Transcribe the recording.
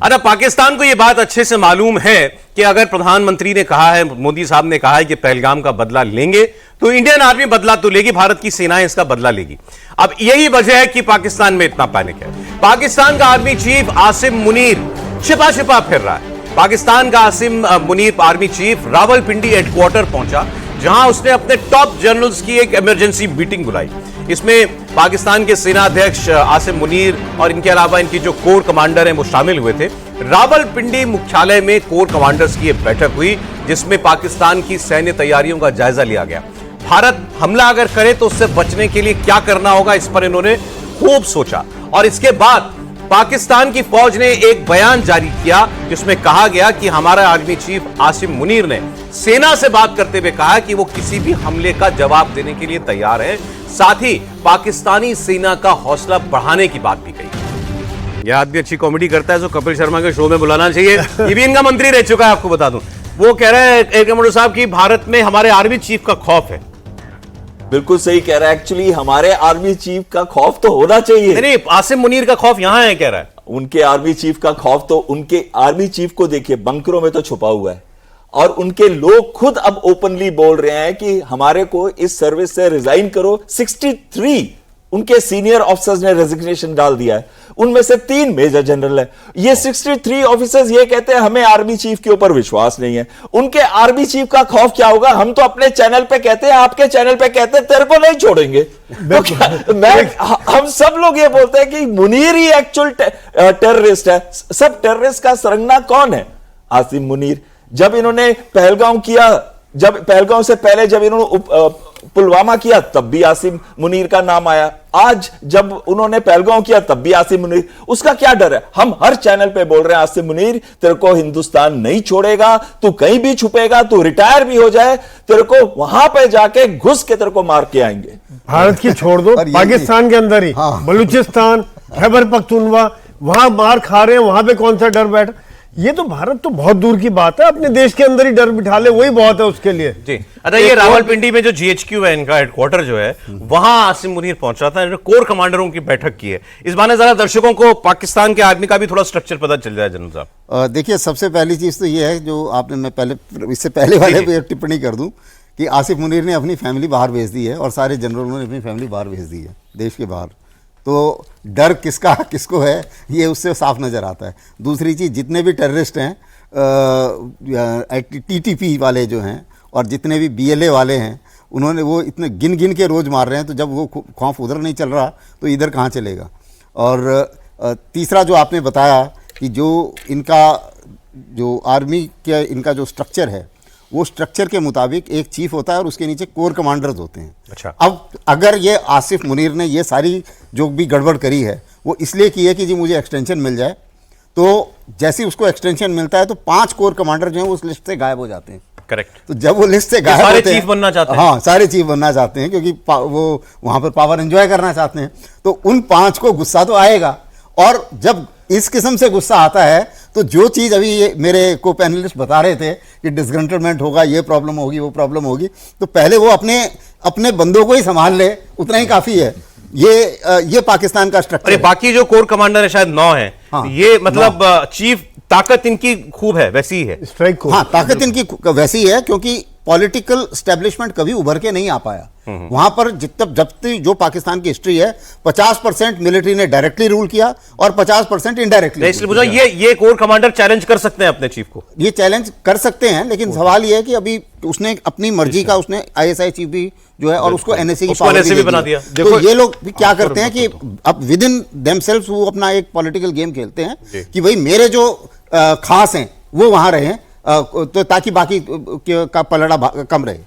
अच्छा, पाकिस्तान को यह बात अच्छे से मालूम है कि अगर प्रधानमंत्री ने कहा है, मोदी साहब ने कहा है कि पहलगाम का बदला लेंगे, तो इंडियन आर्मी बदला तो लेगी, भारत की सेनाएं इसका बदला लेगी। अब यही वजह है कि पाकिस्तान में इतना पैनिक है। पाकिस्तान का आर्मी चीफ आसिम मुनीर छिपा छिपा फिर रहा है। पाकिस्तान का Asim Munir army chief Rawalpindi headquarter पहुंचा, जहां उसने अपने टॉप जनरल्स की एक इमरजेंसी मीटिंग बुलाई। इसमें पाकिस्तान के सेना अध्यक्ष आसिम मुनीर और इनके अलावा इनकी जो कोर कमांडर हैं वो शामिल हुए थे। रावलपिंडी मुख्यालय में कोर कमांडर्स की एक बैठक हुई, जिसमें पाकिस्तान की सैन्य तैयारियों का जायजा लिया गया। भारत हमला अगर करे तो उससे बचने के लिए क्या करना होगा, इस पर इन्होंने खूब सोचा। और इसके बाद पाकिस्तान की फौज ने एक बयान जारी किया, जिसमें कहा गया कि हमारा आर्मी चीफ आसिम मुनीर ने सेना से बात करते हुए कहा कि वो किसी भी हमले का जवाब देने के लिए तैयार है। साथ ही पाकिस्तानी सेना का हौसला बढ़ाने की बात भी कही। यह आदमी अच्छी कॉमेडी करता है, जो कपिल शर्मा के शो में बुलाना चाहिए। ये भी इनका मंत्री रह चुका है, आपको बता दूं। वो कह रहे हैं एयर कमांडर साहब की भारत में हमारे आर्मी चीफ का खौफ है। बिल्कुल सही कह रहा है। एक्चुअली हमारे आर्मी चीफ का खौफ तो होना चाहिए। नहीं, आसिम मुनीर का खौफ यहां है, कह रहा है। उनके आर्मी चीफ का खौफ तो, उनके आर्मी चीफ को देखिए बंकरों में तो छुपा हुआ है, और उनके लोग खुद अब ओपनली बोल रहे हैं कि हमारे को इस सर्विस से रिजाइन करो। 63 उनके सीनियर ऑफिसर्स ने रेजिग्नेशन डाल दिया है, उनमें से 3 मेजर जनरल है। ये 63 ऑफिसर्स ये कहते हैं हमें आर्मी चीफ के ऊपर विश्वास नहीं है। उनके आर्मी चीफ का खौफ क्या होगा? हम तो अपने चैनल पे कहते हैं, आपके चैनल पे कहते हैं तेरे को नहीं छोड़ेंगे। हम सब लोग ये बोलते हैं कि मुनीर ही एक्चुअल टेररिस्ट है। सब टेररिस्ट का सरंगा कौन है? आसिम मुनीर। जब इन्होंने पहलगाम किया, जब पहलगाम से पहले जब इन्होंने पुलवामा किया, तब भी आसिम मुनीर का नाम आया। आज जब उन्होंने पहलगाम किया, तब भी आसिम मुनीर। उसका क्या डर है? हम हर चैनल पे बोल रहे हैं आसिम मुनीर तेरे को हिंदुस्तान नहीं छोड़ेगा, तू कहीं भी छुपेगा, तू रिटायर भी हो जाए, तेरे को वहां पे जाके घुस के तेरे को मार के आएंगे। भारत की छोड़ दो, पाकिस्तान के अंदर ही बलूचिस्तान, खैबर पख्तूनवा, वहां मार खा रहे हैं, वहां पे कौन सा डर बैठ? ये तो भारत तो बहुत दूर की बात है, अपने देश के अंदर ही डर बिठा ले, वही बहुत है उसके लिए। जी। अच्छा, ये रावलपिंडी में जो GHQ है, इनका हेडक्वार्टर जो है, वहां आसिम मुनीर पहुंचा था, कोर कमांडरों की बैठक की है। इस बारे जरा दर्शकों को पाकिस्तान के आर्मी का भी थोड़ा स्ट्रक्चर पता चल जाए। जनरल साहब देखिए, सबसे पहली चीज तो ये है जो आपने, मैं पहले इससे पहले वाले पे टिप्पणी कर दूं कि आसिफ मुनीर ने अपनी फैमिली बाहर भेज दी है और सारे जनरलों ने अपनी फैमिली बाहर भेज दी है देश के बाहर। तो डर किसका किसको है ये उससे साफ नजर आता है। दूसरी चीज, जितने भी टेररिस्ट हैं, TTP वाले जो हैं और जितने भी BLA वाले हैं, उन्होंने वो इतने गिन गिन के रोज़ मार रहे हैं। तो जब वो खौफ उधर नहीं चल रहा तो इधर कहाँ चलेगा? और तीसरा जो आपने बताया कि जो इनका जो आर्मी के इनका जो स्ट्रक्चर है, वो स्ट्रक्चर के मुताबिक एक चीफ होता है और उसके नीचे कोर कमांडर्स होते हैं। अच्छा। अब अगर ये आसिफ मुनीर ने ये सारी जो भी गड़बड़ करी है वो इसलिए की है कि जी मुझे एक्सटेंशन मिल जाए, तो जैसे उसको एक्सटेंशन मिलता है तो 5 कोर कमांडर जो हैं उस लिस्ट से गायब हो जाते हैं। करेक्ट। तो जब वो लिस्ट से गायब होते हैं, चीफ बनना चाहते हैं। हाँ, सारे चीफ बनना चाहते हैं, क्योंकि वो वहां पर पावर एंजॉय करना चाहते हैं। तो उन 5 को गुस्सा तो आएगा, और जब इस किस्म से गुस्सा आता है तो जो चीज़ अभी ये मेरे को पैनलिस्ट बता रहे थे कि डिसग्रंटलमेंट होगा, ये प्रॉब्लम होगी, वो प्रॉब्लम होगी, तो पहले वो अपने बंदों को ही संभाल ले, उतना ही काफ़ी है। ये पाकिस्तान का स्ट्रक्चर। बाकी जो कोर कमांडर है शायद 9 है। हाँ, ये मतलब चीफ ताकत इनकी खूब है, वैसी ही है स्ट्राइक। हाँ, ताकत इनकी वैसी है, क्योंकि पॉलिटिकल स्टैब्लिशमेंट कभी उभर के नहीं आ पाया वहां पर। जब जो पाकिस्तान की हिस्ट्री है, 50% मिलिट्री ने डायरेक्टली रूल किया और 50% इनडायरेक्टली। इसलिए पूछा, ये कोर कमांडर चैलेंज कर सकते हैं अपने चीफ को? ये चैलेंज कर सकते हैं, लेकिन सवाल ये है कि अभी उसने अपनी मर्जी का, उसने ISI चीफ भी जो है और उसको NSA की पावर भी बना दिया। तो ये लोग भी क्या करते हैं कि अब विद इन देमसेल्व्स वो अपना एक पॉलिटिकल गेम खेलते हैं कि भाई मेरे जो खास हैं वो वहां रहे, तो ताकि बाकी का पलड़ा कम रहे।